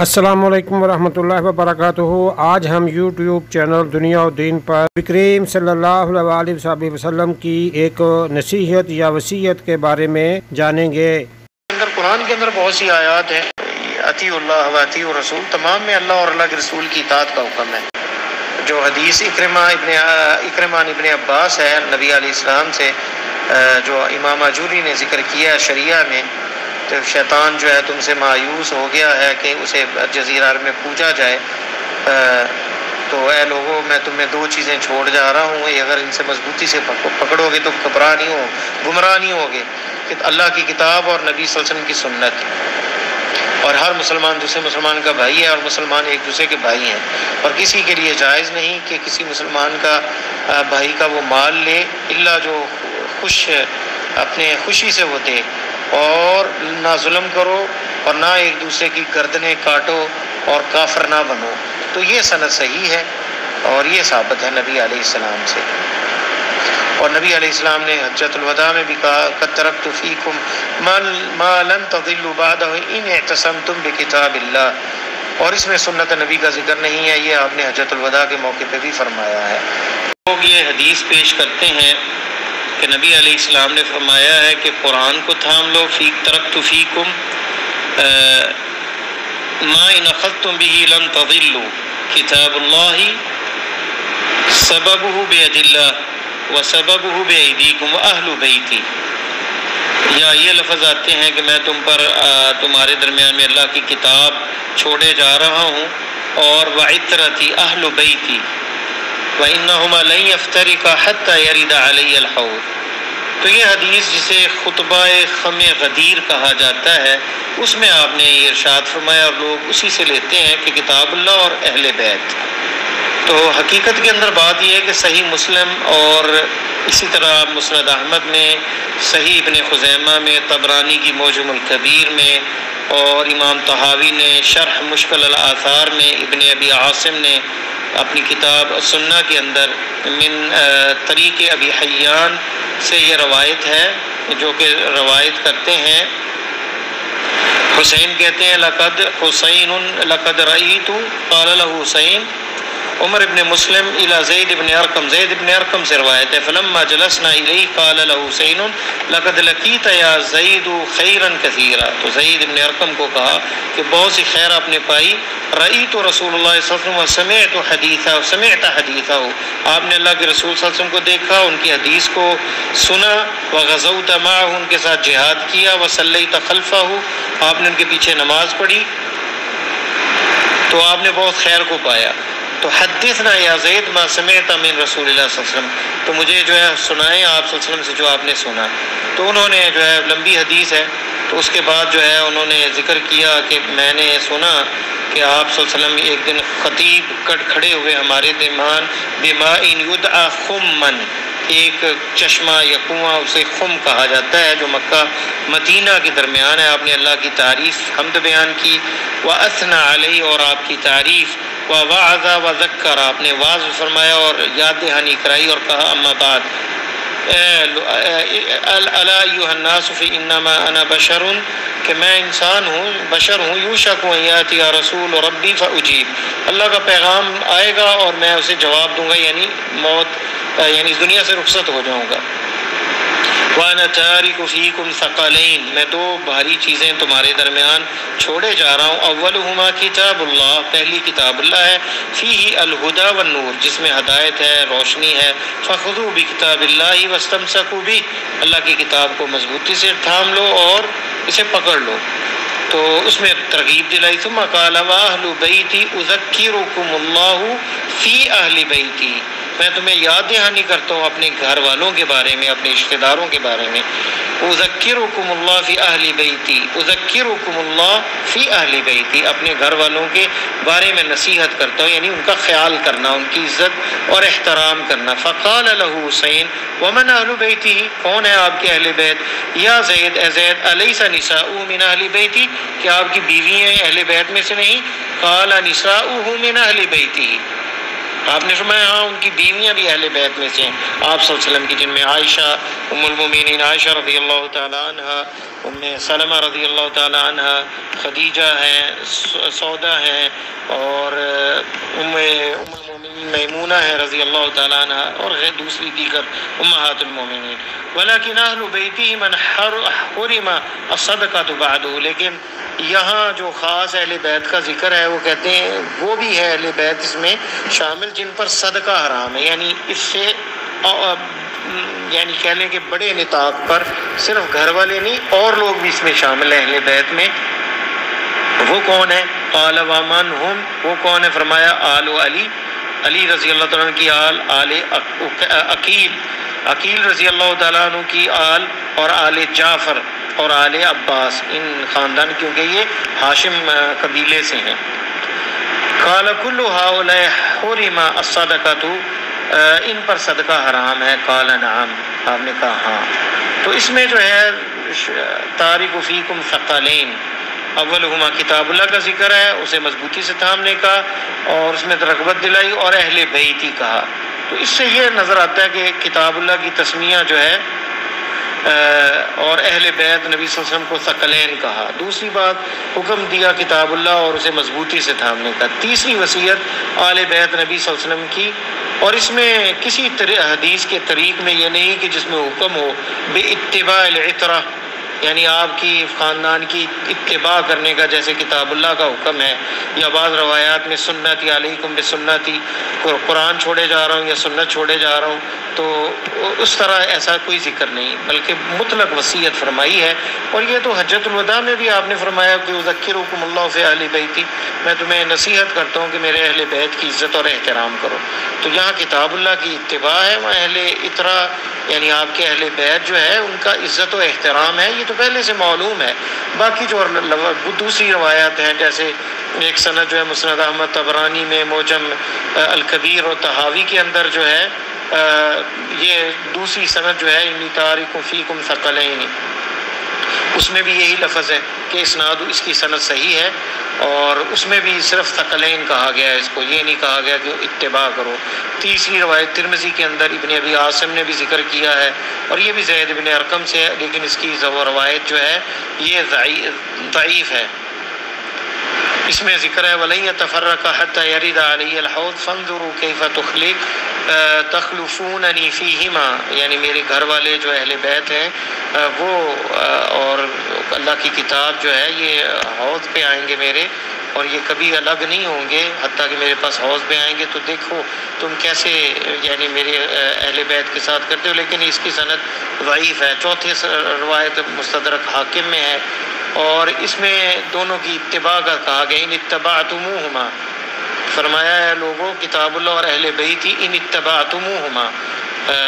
السلام علیکم ورحمۃ اللہ وبرکاتہ۔ آج ہم یوٹیوب چینل دنیا و دین پر نبی کریم صلی اللہ علیہ وسلم کی ایک نصیحت یا وصیت کے بارے میں جانیں گے۔ قرآن کے اندر بہت سی آیات ہیں، اطیعوا اللہ و اطیعوا الرسول، تمام میں اللہ اور اللہ کے رسول کی اطاعت کا حکم ہے۔ جو حدیث اکرمہ ابن عباس ہے نبی علیہ السلام سے، جو امام اجوری نے ذکر کیا شریعہ میں، تو شیطان جو ہے تم سے مایوس ہو گیا ہے کہ اسے جزیرہ عرب میں پوجا جائے، تو اے لوگوں میں تمہیں دو چیزیں چھوڑ جا رہا ہوں، اگر ان سے مضبوطی سے پکڑو گے تو گمراہ نہیں ہوگے، کہ اللہ کی کتاب اور نبی صلی اللہ علیہ وسلم کی سنت، اور ہر مسلمان دوسرے مسلمان کا بھائی ہے اور مسلمان ایک دوسرے کے بھائی ہیں، اور کسی کے لیے جائز نہیں کہ کسی مسلمان کا بھائی کا وہ مال لے الا جو اپنے خوشی سے وہ دے، اور نہ ظلم کرو اور نہ ایک دوسرے کی گردنیں کاٹو اور کافر نہ بنو۔ تو یہ سند صحیح ہے اور یہ ثابت ہے نبی علیہ السلام سے۔ اور نبی علیہ السلام نے حجۃ الوداع میں بھی کہا قد ترکت فیکم ما لن تضلوا بعدہ ان اعتصمتم بکتاب اللہ، اور اس میں سنت نبی کا ذکر نہیں ہے، یہ آپ نے حجۃ الوداع کے موقع پہ بھی فرمایا ہے۔ لوگ یہ حدیث پیش کرتے ہیں کہ نبی علیہ السلام نے فرمایا ہے کہ قرآن کو تھام لو، ترکت فیکم ما ان اخذتم به لن تضلوا کتاب اللہ سببہ بید اللہ وسببہ بایدیکم واہل بیتی، یا یہ لفظ آتے ہیں کہ میں تم پر تمہارے درمیان میں اللہ کی کتاب چھوڑے جا رہا ہوں، اور وعطرتی اہل بیتی وَإِنَّهُمَا لَن يَفْتَرِقَا حَتَّى يَرِدَ عَلَيَّ الْحَوْض۔ تو یہ حدیث جسے خطبہ خم غدیر کہا جاتا ہے، اس میں آپ نے یہ ارشاد فرمایا، اور لوگ اسی سے لیتے ہیں کہ کتاب اللہ اور اہل بیت۔ تو حقیقت کے اندر بات یہ ہے کہ صحیح مسلم اور اسی طرح مسند احمد میں، صحیح ابن خزیمہ میں، طبرانی کی معجم الکبیر میں، اور امام طحاوی نے شرح مشکل الآثار میں، ابن ابی عاصم نے اپنی کتاب سنہ کے اندر من طریق ابی حیان سے یہ روایت ہے، جو کہ روایت کرتے ہیں حسین کہتے ہیں لقد رأیت قال له حسین عمر ابن مسلم الى زید ابن ارقم سے روایت ہے، فلما جلسنا الیہ قال له حسین لقد لقیت یا زید خیرا کثیرا، تو زید ابن ارقم کو کہا کہ بہت سی خیر آپ نے پائی، رأیت رسول اللہ صلی اللہ علیہ وسلم سمعت حدیثہ، آپ نے اللہ کے رسول صلی اللہ علیہ وسلم کو دیکھا، ان کی حدیث کو سنا، وغزوت معہ، ان کے ساتھ جہاد کیا، وصلیت خلفہ، آپ نے ان کے پیچھے نماز پڑھی، تو آپ نے بہت خیر کو پایا۔ تو حدثنا یا زید ما سمعت من رسول اللہ صلی اللہ علیہ وسلم، تو مجھے جو ہے سنائیں آپ صلی اللہ علیہ وسلم سے جو آپ نے سنا۔ تو انہوں نے جو ہے لمبی حدیث ہے، تو اس کے بعد جو ہے انہوں نے ذکر کیا کہ میں نے سنا کہ آپ صلی اللہ علیہ وسلم ایک دن خطیب کھڑے ہوئے ہمارے درمیان، بماء یدعی خمن، ایک چشمہ یا کنواں اسے خم کہا جاتا ہے جو مکہ مدینہ کے درمیان ہے، آپ نے اللہ کی تعریف حمد بیان کی، وَأَثْنَى عَلَيْهِ، اور آپ کی تعریف، وَوَعَظَ وَذَكَّرَ، آپ نے واعظ فرمایا اور یاد دہانی کرائی، اور کہا اما بعد الا ایھا الناس فانما انا بشر، کہ میں انسان ہوں، بشر ہوں، یوشک ان یاتی رسول ربی فاجیب، اللہ کا پیغام آئے گا اور میں اسے جواب دوں گا، یعنی موت، یعنی اس دنیا سے رخصت ہو جاؤں گا۔ وَأَنَا تَارِكُ فِيكُمْ ثَقَلَيْنِ، میں دو بھاری چیزیں تمہارے درمیان چھوڑے جا رہا ہوں، اولہما کتاب اللہ، پہلی کتاب اللہ ہے، فیہ الہدی والنور، جس میں ہدایت ہے، روشنی ہے، فخذوا بکتاب اللہ واستمسکوا بہ، اللہ کی کتاب کو مضبوطی سے تھام لو اور اسے پکڑ لو۔ تو اس میں ترغیب دلائی، ثم قال واہل بیتی اذکرکم اللہ فی اہل بیتی، میں تمہیں یاد دہانی کرتا ہوں اپنے گھر والوں کے بارے میں، اپنے رشتہ داروں کے بارے میں، اذکرکم اللہ فی اہل بیتی، اذکرکم اللہ فی اہل بیتی، اپنے گھر والوں کے بارے میں نصیحت کرتا ہوں، یعنی ان کا خیال کرنا، ان کی عزت اور احترام کرنا۔ فقال له حسین ومن اہل بیتی، کون ہے آپ کے اہل بیت؟ یا زید، اے زید، الیس نساء من اہل بیتی، کیا آپ کی بیوی ہیں اہل بیت میں سے نہیں؟ قال نساؤہ من اہل بیتی، آپ نے فرمایا ہاں ان کی بیویاں بھی اہل بیت میں سے ہیں آپ صلی اللہ علیہ وسلم کی، جن میں عائشہ ام المومنین عائشہ رضی اللہ تعالی عنہ، ام سلمہ رضی اللہ تعالی عنہ، خدیجہ ہیں، سودا ہیں، اور ام المومنین میمونہ ہے رضی اللہ تعالی عنہ، اور دوسری دیگر امہات المومنین۔ ولیکن اہل بیتی من حرم الصدقۃ بعدہ، لیکن یہاں جو خاص اہل بیت کا ذکر ہے وہ کہتے ہیں وہ بھی ہے اہل بیت اس میں شامل جن پر صدقہ حرام ہے، یعنی اس سے یعنی کہہ لیں کہ بڑے نطاق پر صرف گھر والے نہیں اور لوگ بھی اس میں شامل ہیں اہل بیت میں۔ وہ کون ہے؟ قال ومن ہم، وہ کون ہے؟ فرمایا آل علی، علی رضی اللہ تعالیٰ عنہ کی آل، آل عقیل رضی اللہ تعالیٰ عنہ کی آل، اور آل جعفر اور آل عباس، ان خاندان کیونکہ یہ ہاشم قبیلے سے ہیں۔ قال کل ہؤلاء حرم الصدقۃ، ان پر صدقہ حرام ہے؟ قال نعم، آپ نے کہا ہاں۔ تو اس میں جو ہے تارک فیکم ثقلین، اولہما کتاب اللہ کا ذکر ہے، اسے مضبوطی سے تھامنے کا، اور اس میں رغبت دلائی، اور اہل بیت ہی کہا۔ تو اس سے یہ نظر آتا ہے کہ کتاب اللہ کی تسمیہ جو ہے اور اہل بیت نبی صلی اللہ علیہ وسلم کو ثقلین کہا۔ دوسری بات حکم دیا کتاب اللہ اور اسے مضبوطی سے تھامنے کا۔ تیسری وصیت آل بیت نبی صلی اللہ علیہ وسلم کی، اور اس میں کسی حدیث کے طریق میں یہ نہیں کہ جس میں حکم ہو بے اتباع العطرہ، یعنی آپ کی خاندان کی اتباع کرنے کا، جیسے کتاب اللہ کا حکم ہے، یا بعض روایات میں سنتی علیکم بسنتی، قرآن چھوڑے جا رہا ہوں یا سنت چھوڑے جا رہا ہوں، تو اس طرح ایسا کوئی ذکر نہیں، بلکہ مطلق وصیت فرمائی ہے۔ اور یہ تو حجۃ الوداع میں بھی آپ نے فرمایا کہ اذکرکم اللہ فی اہل بیتی، میں تمہیں نصیحت کرتا ہوں کہ میرے اہل بیت کی عزت اور احترام کرو۔ تو یہاں کتاب اللہ کی اتباع ہے، وہاں اہل اطراء یعنی آپ کے اہل بیت جو ہے ان کا عزت و احترام ہے، یہ تو پہلے سے معلوم ہے۔ باقی جو دوسری روایات ہیں، جیسے ایک سند جو ہے مسند احمد طبرانی میں معجم الکبیر اور طحاوی کے اندر جو ہے یہ دوسری سند جو ہے انی تارک فیکم ثقلین، اس میں بھی یہی لفظ ہے کہ اسناد اس کی سند صحیح ہے، اور اس میں بھی صرف ثقلین کہا گیا ہے، اس کو یہ نہیں کہا گیا کہ اتباع کرو۔ تیسری روایت ترمذی کے اندر ابن ابی عاصم نے بھی ذکر کیا ہے، اور یہ بھی زید بن ارقم سے ہے، لیکن اس کی روایت جو ہے یہ ضعیف ہے۔ اس میں ذکر ہے وَلَن يَتَفَرَّقَ حَتَّى يَرِدَ عَلَيَّ الْحَوْض فَانظُرُوا كَيْفَ تَخْلُفُونَنِي فِيهِمَا، یعنی میرے گھر والے جو اہل بیت ہیں وہ اور اللہ کی کتاب جو ہے یہ حوض پہ آئیں گے میرے، اور یہ کبھی الگ نہیں ہوں گے حتیٰ کہ میرے پاس حوض پہ آئیں گے، تو دیکھو تم کیسے یعنی میرے اہل بیت کے ساتھ کرتے ہو، لیکن اس کی سند ضعیف ہے۔ چوتھی روایت مستدرک حاکم میں ہے، اور اس میں دونوں کی اتباع کا کہا گیا، ان اتبعتموہما، فرمایا ہے لوگوں کتاب اللہ اور اہل بیت ان اتبعتموہما،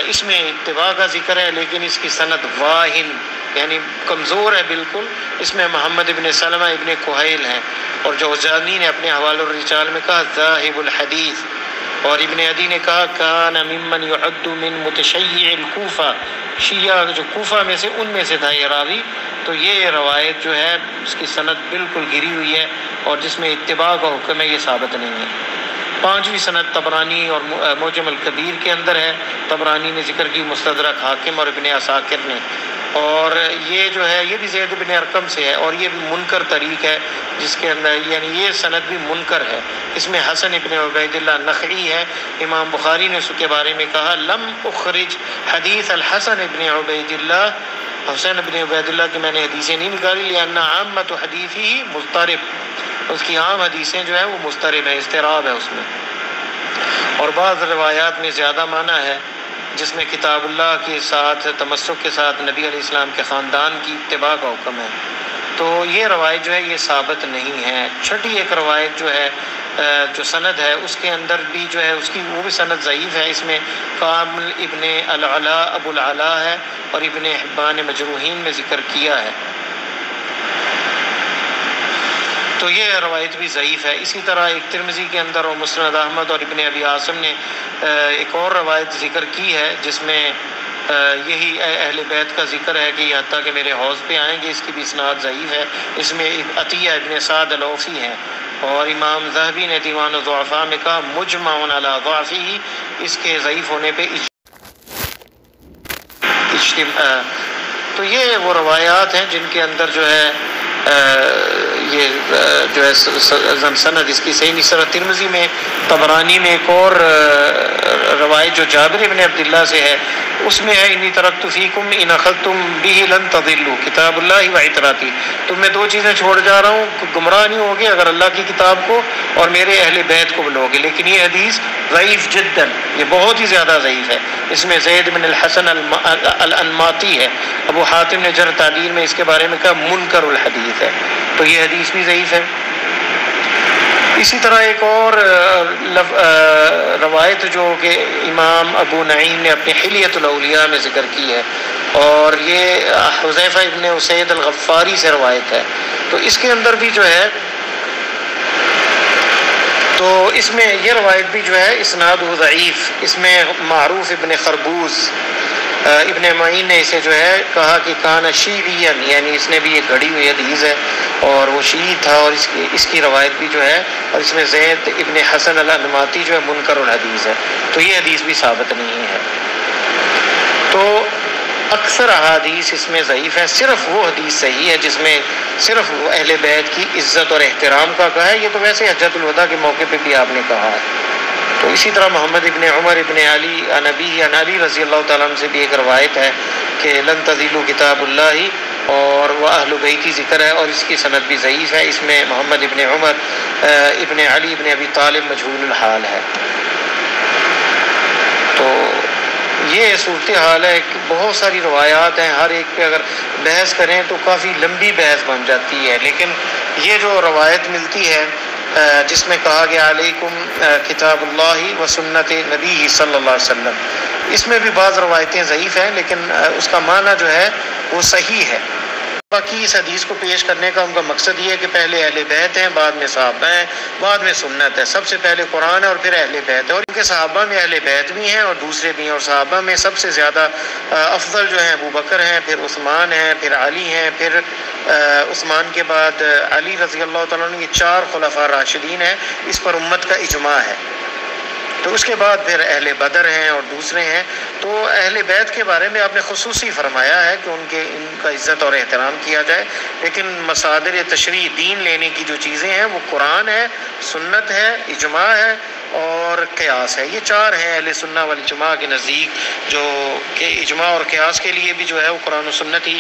اس میں اتباع کا ذکر ہے، لیکن اس کی سند واہن یعنی کمزور ہے بالکل۔ اس میں محمد ابن سلمہ ابن کہیل ہیں، اور جوزجانی نے اپنے حوالہ الرجال میں کہا ذاہب الحدیث، اور ابن عدی نے کہا کان ممن یعد من متشیع الکوفہ، شیعہ جو کوفہ میں سے ان میں سے تھا یہ راوی۔ تو یہ روایت جو ہے اس کی سند بالکل گری ہوئی ہے، اور جس میں اتباع کا حکم ہے یہ ثابت نہیں ہے۔ پانچویں سند طبرانی اور معجم الکبیر کے اندر ہے، طبرانی نے ذکر کی، مستدرک حاکم اور ابن عساکر نے، اور یہ جو ہے یہ بھی زید بن ارقم سے ہے، اور یہ بھی منکر طریق ہے، جس کے اندر یعنی یہ سند بھی منکر ہے۔ اس میں حسن ابن عبید اللہ نخعی ہے، امام بخاری نے اس کے بارے میں کہا لم اخرج حدیث الحسن ابن عبید اللہ، حسین ابن عبید اللہ کی میں نے حدیثیں نہیں نکالی، لأن عامۃ حدیثی مضطرب، اس کی عام حدیثیں جو ہیں وہ مضطرب ہیں، اضطراب ہے اس میں، اور بعض روایات میں زیادہ معنی ہے جس میں کتاب اللہ کے ساتھ تمسک کے ساتھ نبی علیہ السلام کے خاندان کی اتباع کا حکم ہے، تو یہ روایت جو ہے یہ ثابت نہیں ہے۔ چھٹی ایک روایت جو ہے جو سند ہے اس کے اندر بھی جو ہے اس کی وہ بھی سند ضعیف ہے، اس میں کامل ابن العلا ابو العلا ہے، اور ابن حبان مجروحین میں ذکر کیا ہے، تو یہ روایت بھی ضعیف ہے۔ اسی طرح ایک ترمذی کے اندر اور مسند احمد اور ابن ابی عاصم نے ایک اور روایت ذکر کی ہے جس میں یہی اہل بیت کا ذکر ہے کہ حتیٰ کہ میرے حوض پہ آئیں گے، اس کی بھی اسناد ضعیف ہے۔ اس میں عطیہ ابن سعد العوفی ہیں، اور امام ذہبی نے دیوان الضعفاء میں کہا مجمع علی ضعفہ، اس کے ضعیف ہونے پہ تو یہ وہ روایات ہیں جن کے اندر جو ہے یہ جو ہے سند اس کی صحیح نہیں۔ ترمذی میں، طبرانی میں ایک اور روایت جو جابر بن عبداللہ سے ہے، اس میں ہے انی ترکت فیکم ان اخذتم به لن تضلوا کتاب اللہ و عتراتی، تم میں دو چیزیں چھوڑ جا رہا ہوں، گمراہ نہیں ہوگے اگر اللہ کی کتاب کو اور میرے اہل بیت کو لوگے۔ لیکن یہ حدیث ضعیف جدا، یہ بہت ہی زیادہ ضعیف ہے، اس میں زید بن الحسن الانماطی ہے، ابو حاتم نے جرح تعدیل میں اس کے بارے میں کہا منکر الحدیث ہے، تو یہ حدیث بھی ضعیف ہے۔ اسی طرح ایک اور روایت جو کہ امام ابو نعیم نے اپنی حلیۃ الاولیاء میں ذکر کی ہے، اور یہ حذیفہ ابن اسید الغفاری سے روایت ہے، تو اس کے اندر بھی جو ہے، تو اس میں یہ روایت بھی جو ہے اسناد ضعیف، اس میں معروف ابن خربوز ابن معین نے اسے جو ہے کہا کہ کان شیعین، یعنی اس نے بھی ایک گھڑی ہوئی حدیث ہے اور وہ شیعی تھا، اور اس کی روایت بھی جو ہے، اور اس میں زید ابن حسن الانماطی جو ہے منکر الحدیث ہے، تو یہ حدیث بھی ثابت نہیں ہے۔ تو اکثر احادیث اس میں ضعیف ہے، صرف وہ حدیث صحیح ہے جس میں صرف اہل بیت کی عزت اور احترام کا کہا ہے، یہ تو ویسے حجۃ الوداع کے موقع پہ بھی آپ نے کہا ہے۔ تو اسی طرح محمد ابن عمر ابن علی علی رضی اللہ تعالیٰ عنہ سے بھی ایک روایت ہے کہ لن تضلوا کتاب اللہ اور وہ اہل بیتی ذکر ہے، اور اس کی سند بھی ضعیف ہے، اس میں محمد ابن عمر ابن علی ابن ابی طالب مجہول الحال ہے۔ تو یہ صورتحال ہے کہ بہت ساری روایات ہیں، ہر ایک پہ اگر بحث کریں تو کافی لمبی بحث بن جاتی ہے، لیکن یہ جو روایت ملتی ہے جس میں کہا گیا علیکم کتاب اللہ و سنت نبی صلی اللہ علیہ وسلم، اس میں بھی بعض روایتیں ضعیف ہیں، لیکن اس کا معنی جو ہے وہ صحیح ہے۔ باقی اس حدیث کو پیش کرنے کا ان کا مقصد یہ ہے کہ پہلے اہل بیت ہیں، بعد میں صحابہ ہیں، بعد میں سنت ہے، سب سے پہلے قرآن ہے اور پھر اہل بیت ہے، اور ان کے صحابہ میں اہل بیت بھی ہیں اور دوسرے بھی ہیں، اور صحابہ میں سب سے زیادہ افضل جو ہیں ابو بکر ہیں، پھر عثمان ہیں، پھر علی ہیں، پھر عثمان کے بعد علی رضی اللہ تعالیٰ عنہ، یہ 4 خلفاء راشدین ہیں، اس پر امت کا اجماع ہے۔ تو اس کے بعد پھر اہل بدر ہیں اور دوسرے ہیں۔ تو اہل بیت کے بارے میں آپ نے خصوصی فرمایا ہے کہ ان کا عزت اور احترام کیا جائے، لیکن مصادر تشریع دین لینے کی جو چیزیں ہیں وہ قرآن ہے، سنت ہے، اجماع ہے اور قیاس ہے، یہ 4 ہیں اہل سنہ والجماع کے نزدیک، جو کہ اجماع اور قیاس کے لیے بھی جو ہے وہ قرآن و سنت ہی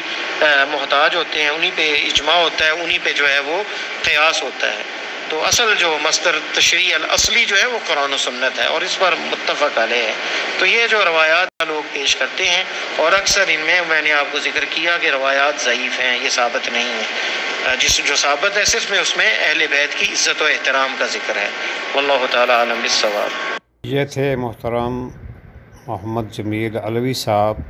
محتاج ہوتے ہیں، انہی پہ اجماع ہوتا ہے، انہی پہ جو ہے وہ قیاس ہوتا ہے۔ تو اصل جو مصدر تشریع الاصلی جو ہے وہ قرآن و سنت ہے، اور اس پر متفق علیہ ہے۔ تو یہ جو روایات لوگ پیش کرتے ہیں، اور اکثر ان میں نے آپ کو ذکر کیا کہ روایات ضعیف ہیں، یہ ثابت نہیں ہے، جو ثابت ہے صرف میں اس میں اہل بیت کی عزت و احترام کا ذکر ہے۔ واللہ تعالی عالم بالصواب۔ یہ تھے محترم محمد جمیل علوی صاحب،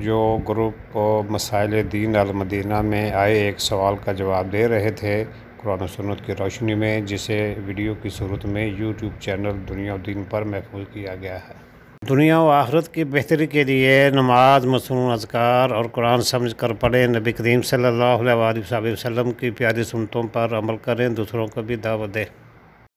جو گروپ مسائل دین المدینہ میں آئے ایک سوال کا جواب دے رہے تھے قرآن و سنت کی روشنی میں، جسے ویڈیو کی صورت میں یوٹیوب چینل دنیا و دین پر محفوظ کیا گیا ہے۔ دنیا و آخرت کی بہتری کے لیے نماز، مصنون اذکار اور قرآن سمجھ کر پڑھیں، نبی کریم صلی اللہ علیہ وآلہ وسلم کی پیاری سنتوں پر عمل کریں، دوسروں کو بھی دعوت دیں۔